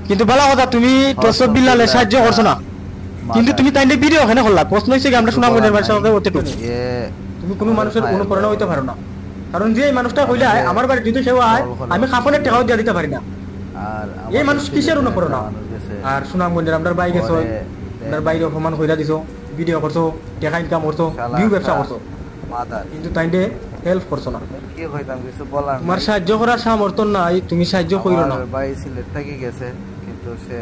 কিন্তু ভালো কথা তুমি টসব বিল্লালে সাহায্য করছো না, কিন্তু তুমি তাইলে ভিডিও ওখানে করলা। প্রশ্ন হচ্ছে কি আমরা সুনামগঞ্জের মানুষের সাথে অতটুকু তুমি কোনো মানুষের অনুপ্রেরণা হইতে পারো না, কারণ যে এই মানুষটা কইলে আমার বাড়ি যদি সেও আয় আমি খাফনের টাকাও দিয়ে দিতে পারি না, এই মানুষ কিসের অনুপ্রেরণা? আর সুনামগঞ্জের আমরা বাই গেছো, আপনার বাইরে অপমান কইরা দিছো, ভিডিও করছো, টাকা ইনকাম করছো, ভিউ ব্যবসা করছো, কিন্তু তাইলে হেল্প করছো না। কি কইতাম কিছু বলার তোমার সাহায্য করার সামর্থ্য নাই, তুমি সাহায্য কইরো না। ভাই সিলেট থেকে গেছে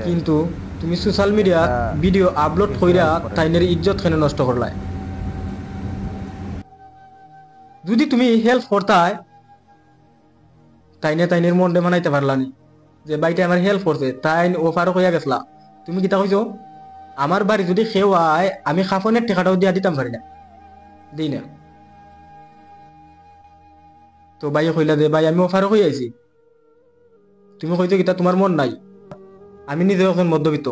কিন্তু তুমি সোশ্যাল মিডিয়া ভিডিও আপলোড কইরা তাইনের ইজ্জত কেন নষ্ট করলাই? যদি তুমি হেল্প করতাই তাইনের মনে মানাইতে পারলানি যে বাইটা আমার হেল্প করছে, তাই অফারও কইয়া গেছলা। তুমি কিতা কইছো আমার বাড়ি যদি খেও আয় আমি খাফনের টাকাটাও দিয়া দিতাম পারি না, দিই না। তো ভাই কইলা যে ভাই আমি অফারও কই আইছি, তুমি কইছো কিতা তোমার মন নাই। আমি নিজেও এখন মধ্যবিত্ত,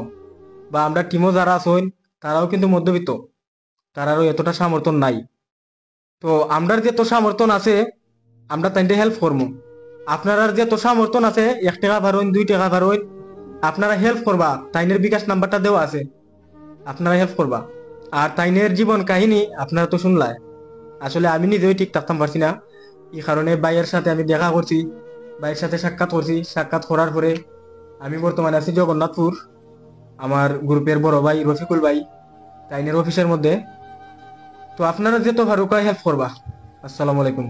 বা আমরা টিমও যারা আছেন তারাও কিন্তু মধ্যবিত্ত, তারারও এতটা সমর্থন নাই। তো আমরার যে তো সমর্থন আছে আমরা তাইতে হেল্প করবো, আপনার যে তো সমর্থন আছে 1 টাকা ভারোন 2 টাকা ভারোন আপনারা হেল্প করবা, তাইনের বিকাশ নাম্বারটা দেওয়া আছে, আপনারা হেল্প করবা। আর তাইনের জীবন কাহিনী আপনারা তো শুনলাই। আসলে আমি নিজেও ঠিক থাকতাম পারছি না, এই কারণে ভাইয়ের সাথে আমি দেখা করছি, ভাইয়ের সাথে সাক্ষাৎ করছি। সাক্ষাৎ করার পরে আমি বর্তমানে আছি জগন্নাথপুর, আমার গ্রুপের বড় ভাই রফিকুল ভাই তাইনের অফিসের মধ্যে। তো আপনারা যে তো ফারুকা হেল্প করবা। আসসালামু আলাইকুম।